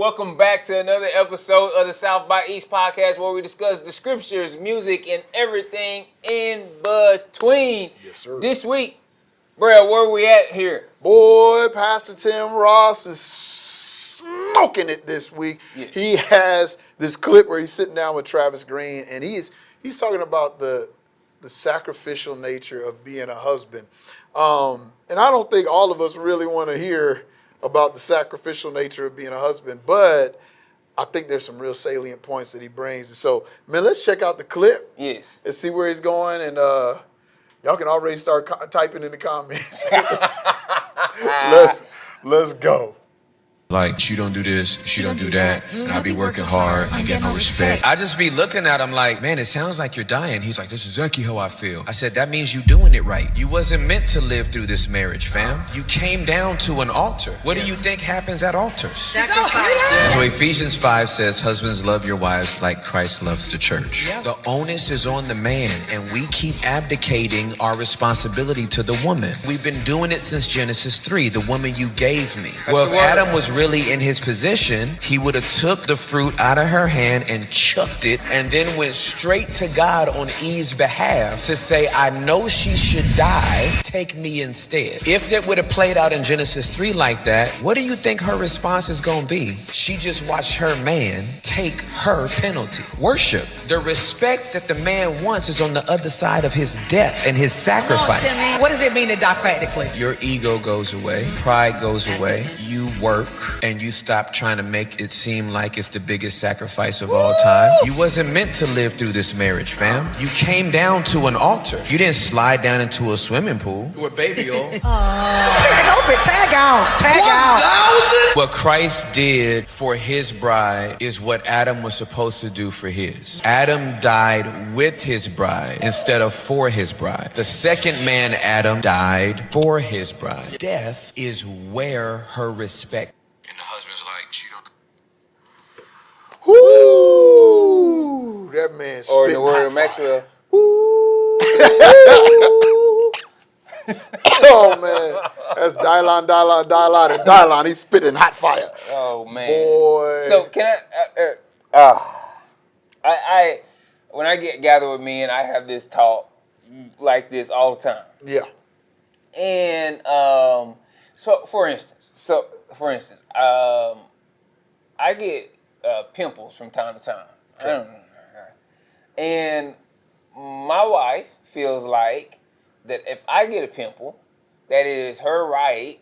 Welcome back to another episode of the South by East podcast where we discuss the scriptures, music, and everything in between. Yes, sir. This week, Brail, where are we at here? Boy, Pastor Tim Ross is smoking it this week. Yeah. He has this clip where he's sitting down with Travis Green, and he's talking about the sacrificial nature of being a husband. And I don't think all of us really want to hear about the sacrificial nature of being a husband, but I think there's some real salient points that he brings. And so, man, let's check out the clip. Yes. Let's see where he's going, and y'all can already start typing in the comments. let's go. Like, she don't do this, she don't do that, and I be working hard, I get no respect. I just be looking at him like, man, it sounds like you're dying. He's like, this is exactly how I feel. I said, that means you doing it right. You wasn't meant to live through this marriage, fam. You came down to an altar. What do you think happens at altars? Sacrifice. So Ephesians 5 says, husbands, love your wives like Christ loves the church. Yep. The onus is on the man, and we keep abdicating our responsibility to the woman. We've been doing it since Genesis 3, the woman you gave me. Well, if Adam was really in his position, he would have took the fruit out of her hand and chucked it, and then went straight to God on Eve's behalf to say, I know she should die, take me instead. If that would have played out in Genesis 3 like that, what do you think her response is going to be? She just watched her man take her penalty. Worship. The respect that the man wants is on the other side of his death and his sacrifice. What does it mean to die practically? Your ego goes away, pride goes away, you work, and you stop trying to make it seem like it's the biggest sacrifice of all time. You wasn't meant to live through this marriage, fam. You came down to an altar. You didn't slide down into a swimming pool with baby on. Help it, tag out. What Christ did for his bride is what Adam was supposed to do for his. Adam died with his bride instead of for his bride. The second man, Adam, died for his bride. Death is where her respect. And the husband's like, she don't. Woo! That man spitting Or in the word of hot Maxwell. Oh, man. That's Dylon. He's spitting hot fire. Oh, man. Boy. So can I when I get gathered with men, I have this talk like this all the time. Yeah. And so for instance, I get pimples from time to time. I don't know. And my wife feels like that if I get a pimple, that it is her right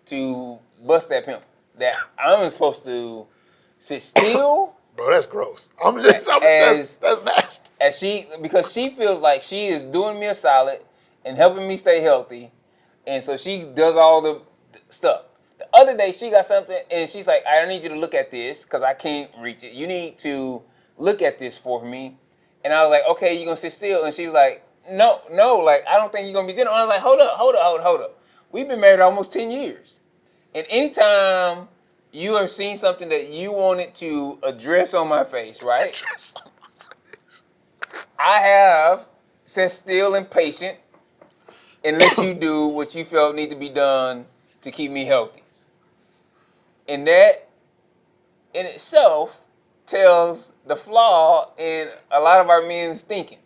to bust that pimple. That I'm supposed to sit still. Bro, that's gross. That's nasty. Because she feels like she is doing me a solid and helping me stay healthy. And so she does all the stuff. The other day, she got something, and she's like, I need you to look at this because I can't reach it. You need to look at this for me. And I was like, okay, you're going to sit still? And she was like, no, like, I don't think you're going to be gentle. I was like, hold up. We've been married almost 10 years. And anytime you have seen something that you wanted to address on my face, right? I have sat still and patient and let you do what you felt need to be done to keep me healthy. And that in itself tells the flaw in a lot of our men's thinking.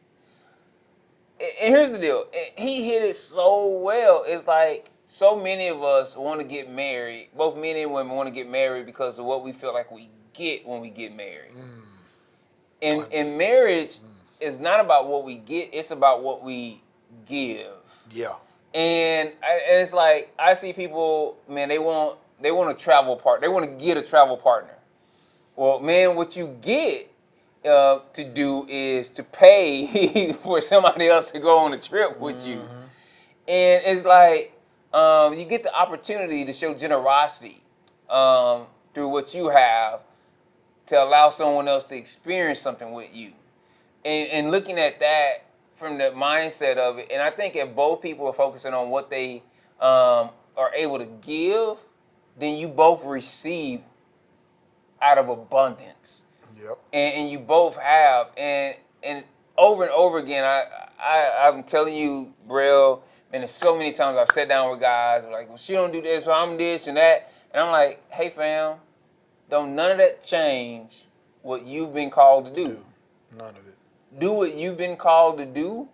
And here's the deal. He hit it so well. It's like so many of us want to get married. Both men and women want to get married because of what we feel like we get when we get married. And marriage is not about what we get. It's about what we give. Yeah. And it's like I see people, man, they want a travel partner. They want to get a travel partner. Well, man, what you get to do is to pay for somebody else to go on a trip with you. And it's like you get the opportunity to show generosity through what you have to allow someone else to experience something with you. And looking at that from the mindset of it, and I think if both people are focusing on what they are able to give, then you both receive out of abundance. Yep. And you both have, and over again, I'm telling you, Brail, man, there's so many times I've sat down with guys like, well, she don't do this, so I'm this and that, and I'm like, hey, fam, don't none of that change what you've been called to do. None of it. Do what you've been called to do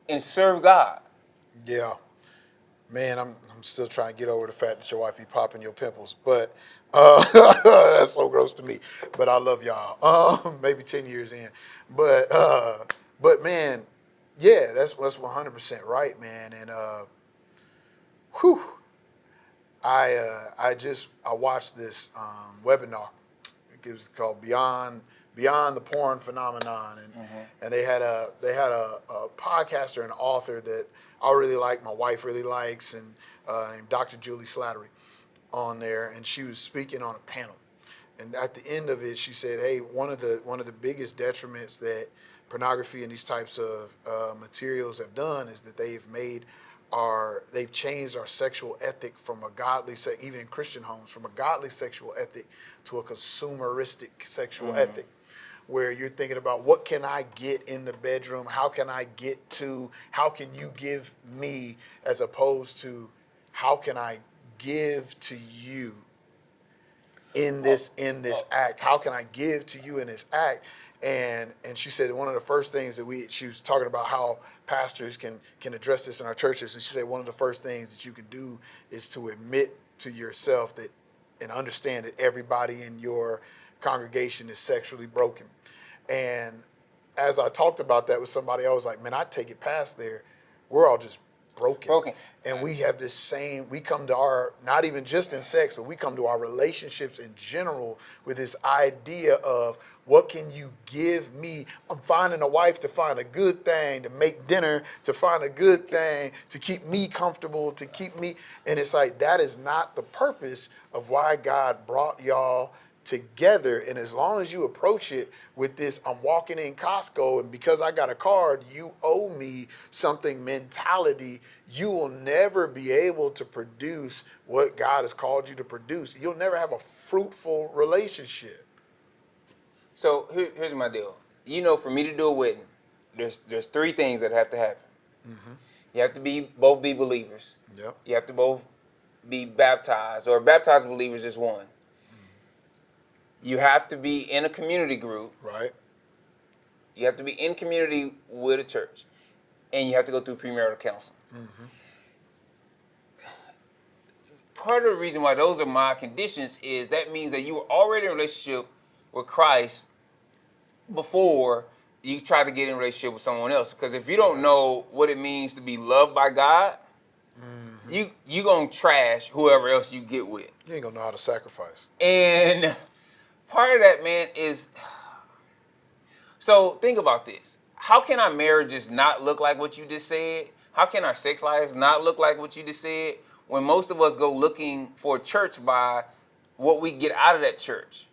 and serve God. Yeah. Man, I'm still trying to get over the fact that your wife be popping your pimples, but that's so gross to me. But I love y'all. Maybe 10 years in, but man, yeah, that's 100% right, man. And whew, I watched this webinar. It was called Beyond the Porn Phenomenon, and they had a podcaster and author that I really like, my wife really likes, and named Dr. Julie Slattery on there, and she was speaking on a panel. And at the end of it, she said, "Hey, one of the biggest detriments that pornography and these types of materials have done is that they've changed our sexual ethic from a godly, even in Christian homes, from a godly sexual ethic to a consumeristic sexual ethic, where you're thinking about what can I get in the bedroom, how can you give me, as opposed to how can I give to you in this act? How can I give to you in this act?" And she said one of the first things that she was talking about how pastors can address this in our churches, and she said one of the first things that you can do is to admit to yourself that and understand that everybody in your congregation is sexually broken. And as I talked about that with somebody, I was like, man, I take it past there. We're all just broken. And we have we come to our, not even just in sex, but we come to our relationships in general with this idea of what can you give me? I'm finding a wife to find a good thing, to make dinner, to find a good thing, to keep me comfortable, to keep me. And it's like, that is not the purpose of why God brought y'all together. And as long as you approach it with this, I'm walking in Costco and because I got a card, you owe me something mentality, you will never be able to produce what God has called you to produce. You'll never have a fruitful relationship. So here's my deal. You know, for me to do a wedding, there's three things that have to happen. Mm-hmm. You have to both be believers. Yep. You have to both be baptized, or baptized believers is one. You have to be in a community group. Right. You have to be in community with a church. And you have to go through premarital counseling. Mm-hmm. Part of the reason why those are my conditions is that means that you were already in a relationship with Christ before you try to get in a relationship with someone else. Because if you don't know what it means to be loved by God, you gonna trash whoever else you get with. You ain't gonna know how to sacrifice. And part of that, man, is, so think about this. How can our marriages not look like what you just said? How can our sex lives not look like what you just said when most of us go looking for a church by what we get out of that church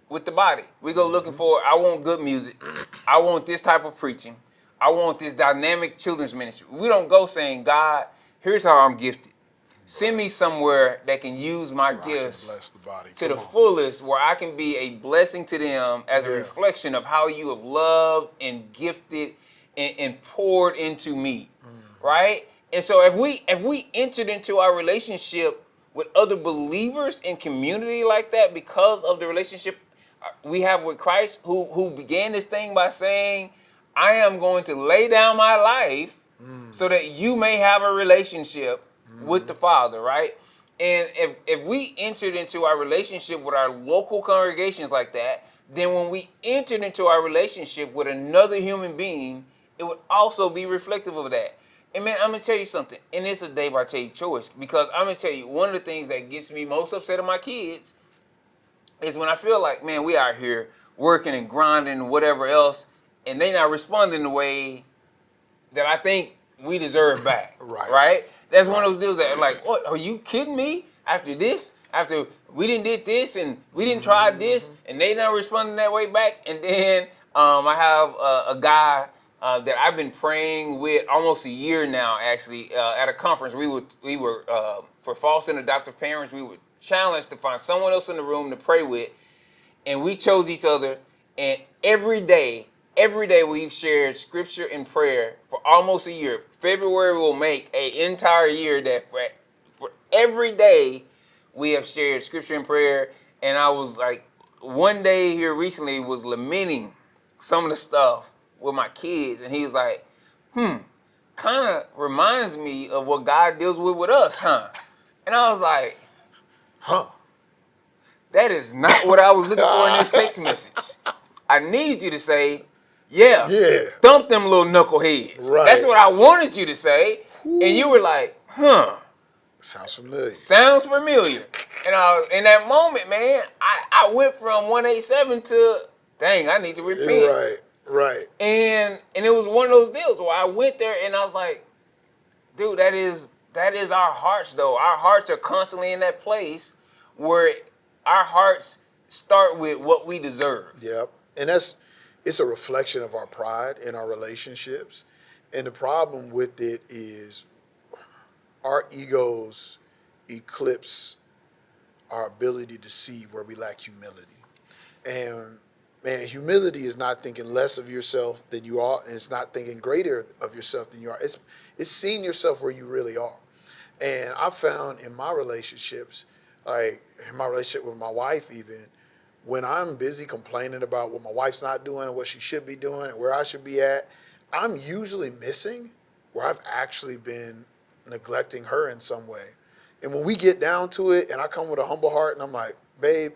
with the body? We go looking for, I want good music. I want this type of preaching. I want this dynamic children's ministry. We don't go saying, God, here's how I'm gifted. Send me somewhere that can use my gifts bless the body. to the fullest, where I can be a blessing to them as a reflection of how you have loved and gifted and poured into me, right? And so if we entered into our relationship with other believers in community like that because of the relationship we have with Christ, who began this thing by saying, I am going to lay down my life so that you may have a relationship with the Father, right? And if we entered into our relationship with our local congregations like that, then when we entered into our relationship with another human being, it would also be reflective of that. And man, I'm going to tell you something, and it's a day-by-day choice, because I'm going to tell you, one of the things that gets me most upset at my kids is when I feel like, man, we out here working and grinding and whatever else, and they not responding the way that I think we deserve back, right? That's one of those deals that, like, what, are you kidding me? After we didn't did this and we didn't try this, and they not responding that way back. And then I have a guy that I've been praying with almost a year now, actually, at a conference. We were for false and adoptive parents, we were challenged to find someone else in the room to pray with, and we chose each other, and every day we've shared scripture and prayer for almost a year. February will make an entire year that for every day we have shared scripture and prayer, and I was like, one day here recently was lamenting some of the stuff with my kids, and he was like, kind of reminds me of what God deals with us, huh? And I was like, Huh. that is not what I was looking for in this text message. I need you to say, yeah, thump them little knuckleheads. Right. That's what I wanted you to say. And you were like, Sounds familiar. sounds familiar. And in that moment, man, I went from 187 to, dang, I need to repent. Right. And it was one of those deals where I went there and I was like, dude, that is our hearts though. Our hearts are constantly in that place where our hearts start with what we deserve. Yep. And it's a reflection of our pride in our relationships. And the problem with it is our egos eclipse our ability to see where we lack humility. And man, humility is not thinking less of yourself than you are, and it's not thinking greater of yourself than you are. It's seeing yourself where you really are. And I found in my relationships, like in my relationship with my wife even, when I'm busy complaining about what my wife's not doing and what she should be doing and where I should be at, I'm usually missing where I've actually been neglecting her in some way. And when we get down to it and I come with a humble heart and I'm like, babe,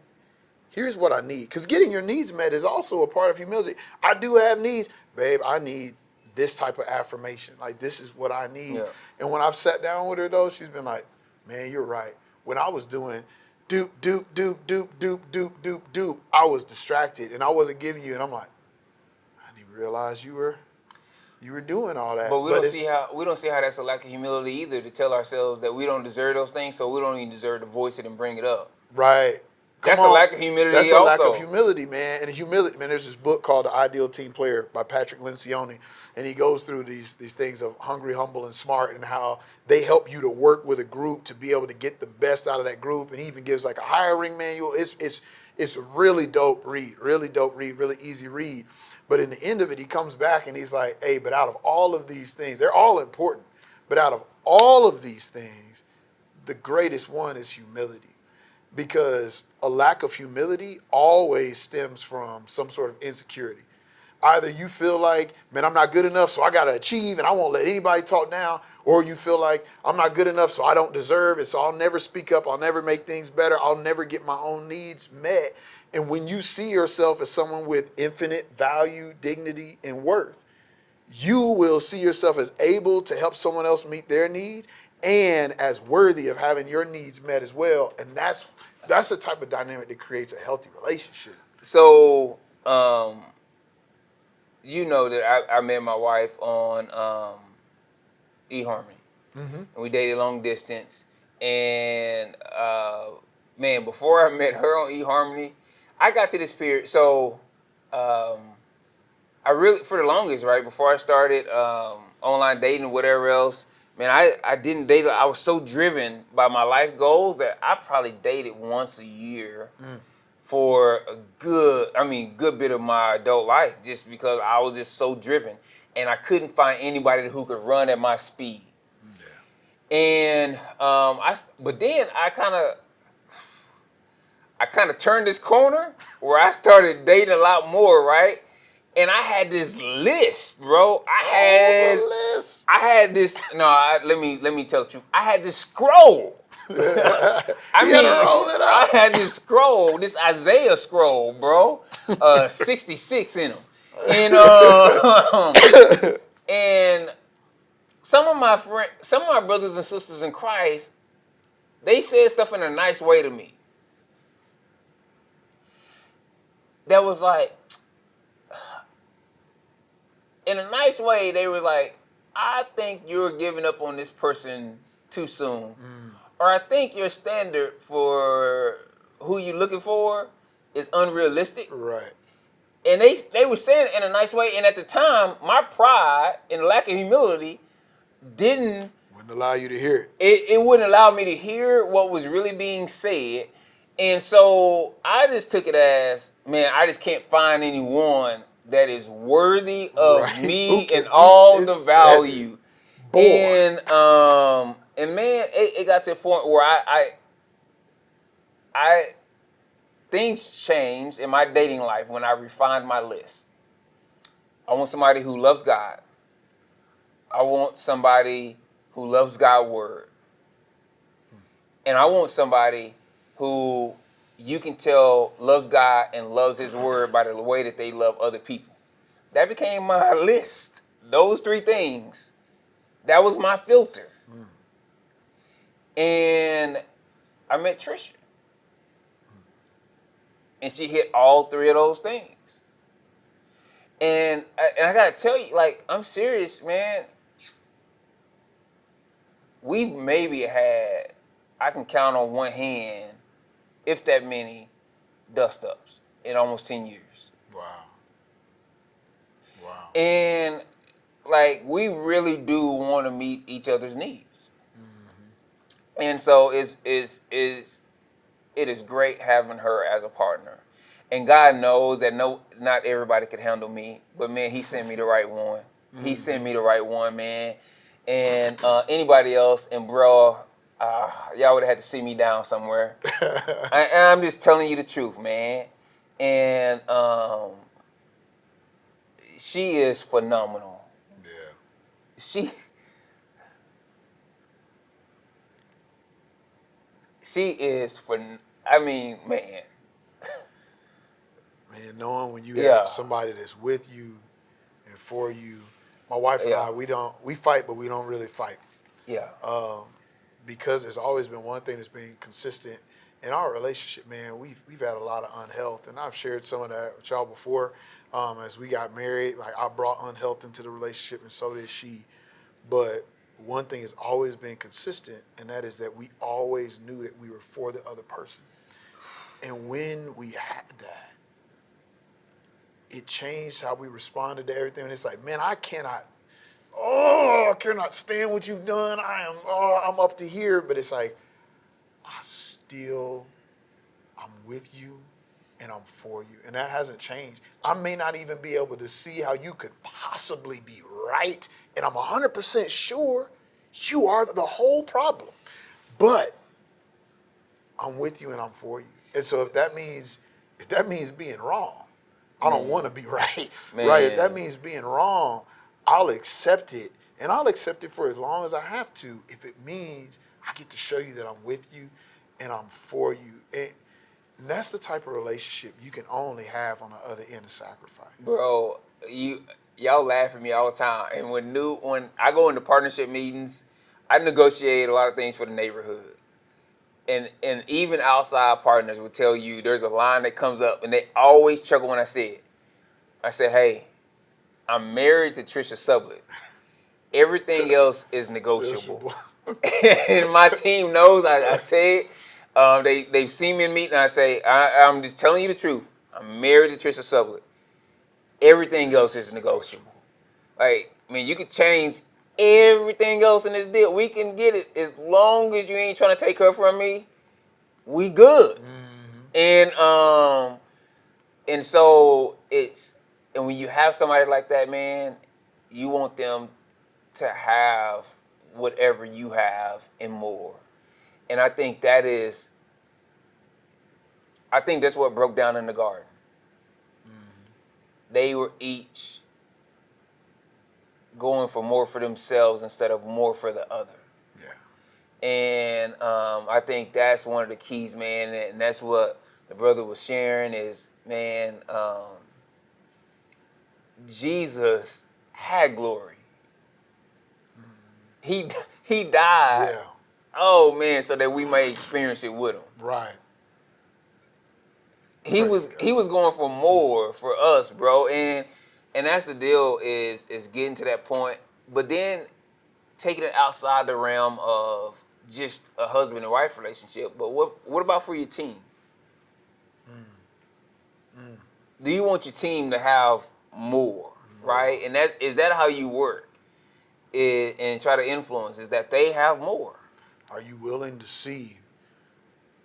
here's what I need. Because getting your needs met is also a part of humility. I do have needs. Babe, I need this type of affirmation. Like, this is what I need. Yeah. And when I've sat down with her, though, she's been like, man, you're right. When I was doing doop, doop, doop, doop, doop, doop, doop, doop, I was distracted and I wasn't giving you. And I'm like, I didn't even realize you were doing all that. But we don't see how that's a lack of humility either, to tell ourselves that we don't deserve those things, so we don't even deserve to voice it and bring it up. Right. That's a lack of humility. That's a also. lack of humility, man. And humility, man, there's this book called The Ideal Team Player by Patrick Lencioni. And he goes through these things of hungry, humble, and smart, and how they help you to work with a group to be able to get the best out of that group. And he even gives like a hiring manual. It's a really dope read, really easy read. But in the end of it, he comes back and he's like, hey, but out of all of these things, they're all important. But out of all of these things, the greatest one is humility. Because a lack of humility always stems from some sort of insecurity. Either you feel like, man, I'm not good enough, so I got to achieve and I won't let anybody talk down. Or you feel like I'm not good enough, so I don't deserve it, so I'll never speak up, I'll never make things better, I'll never get my own needs met. And when you see yourself as someone with infinite value, dignity, and worth, you will see yourself as able to help someone else meet their needs and as worthy of having your needs met as well. And that's the type of dynamic that creates a healthy relationship. So, you know that I met my wife on eHarmony. Mm-hmm. And we dated long distance. And, man, before I met her on eHarmony, I got to this period. So, I really, for the longest, right, before I started online dating, whatever else, man, I didn't date. I was so driven by my life goals that I probably dated once a year for a good bit of my adult life, just because I was just so driven. And I couldn't find anybody who could run at my speed. Yeah. And but then I kind of turned this corner where I started dating a lot more, right? And I had this list, bro. Let me tell the truth. I had this scroll. Roll it up. I had this scroll, this Isaiah scroll, bro. 66 in them. And and some of my brothers and sisters in Christ, they said stuff in a nice way to me. That was like, in a nice way, they were like, I think you're giving up on this person too soon. Or I think your standard for who you're looking for is unrealistic. Right. And they were saying it in a nice way. And at the time, my pride and lack of humility wouldn't allow you to hear it. It wouldn't allow me to hear what was really being said. And so I just took it as, man, I just can't find anyone that is worthy of me and all the value. And man, it got to a point where things changed in my dating life when I refined my list. I want somebody who loves God. I want somebody who loves God's word. And I want somebody who you can tell loves God and loves his word by the way that they love other people. That became my list. Those three things. That was my filter. And I met Trisha. And she hit all three of those things. And I gotta tell you, like, I'm serious, man. We've maybe had, I can count on one hand, if that many, dust-ups in almost 10 years. Wow. And, like, we really do want to meet each other's needs. And so it is great having her as a partner. And God knows that not everybody could handle me, but man, he sent me the right one. He sent me the right one, man. And anybody else, and bro, y'all would have had to see me down somewhere. I'm just telling you the truth, man. And she is phenomenal. Yeah. She is I mean, man. Man, knowing when you Yeah. have somebody that's with you and for you. My wife and Yeah. we fight, but we don't really fight. Yeah. Because there's always been one thing that's been consistent in our relationship, man. We've had a lot of unhealth, and I've shared some of that with y'all before. As we got married, like I brought unhealth into the relationship, and so did she. But one thing has always been consistent, and that is that we always knew that we were for the other person. And when we had that, it changed how we responded to everything. And it's like, man, I cannot stand what you've done. I'm up to here. But it's like, I'm with you and I'm for you. And that hasn't changed. I may not even be able to see how you could possibly be right. And I'm 100% sure you are the whole problem. But I'm with you and I'm for you. And so if that means being wrong, I don't want to be right. Man. Right? If that means being wrong, I'll accept it. And I'll accept it for as long as I have to if it means I get to show you that I'm with you and I'm for you. And that's the type of relationship you can only have on the other end of sacrifice. Bro, y'all laugh at me all the time. And when I go into partnership meetings, I negotiate a lot of things for the neighborhood. And even outside partners will tell you there's a line that comes up and they always chuckle when I say it. I say, hey, I'm married to Trisha Sublet. Everything else is negotiable. And my team knows I say it. They've seen me in meeting. I say, I'm just telling you the truth. I'm married to Trisha Sublet. Everything else is negotiable. Like, I mean, you could change everything else in this deal. We can get it as long as you ain't trying to take her from me. We good. And so and when you have somebody like that, man, you want them to have whatever you have and more. And I think that's what broke down in the garden. They were each going for more for themselves instead of more for the other. Yeah. And I think that's one of the keys, man. And that's what the brother was sharing is, man, Jesus had glory. He died. Yeah. Oh man, so that we may experience it with him. Right. He was going for more for us, bro. And that's the deal is getting to that point, but then taking it outside the realm of just a husband and wife relationship. But what about for your team? Do you want your team to have more, right? And is that how you work? And try to influence is that they have more. Are you willing to see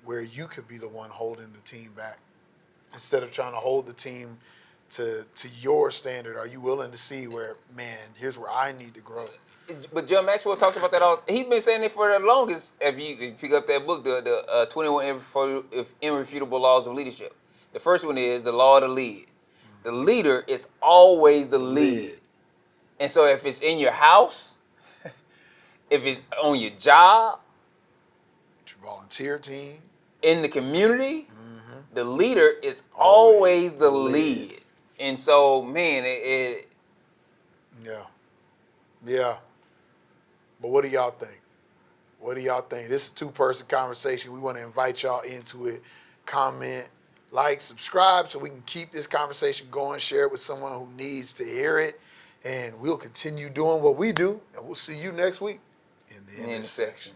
where you could be the one holding the team back? Instead of trying to hold the team to your standard, are you willing to see where, man, here's where I need to grow? but John Maxwell talks about that all. He's been saying it for the longest. If you pick up that book, the 21 Irrefutable Laws of Leadership. The first one is the law of the lead. The leader is always the lead. And so if it's in your house, if it's on your job, your volunteer team, in the community, the leader is always the lead. And so, man, yeah. But what do y'all think? What do y'all think? This is a two-person conversation. We want to invite y'all into it. Comment, like, subscribe so we can keep this conversation going. Share it with someone who needs to hear it. And we'll continue doing what we do. And we'll see you next week in the intersection.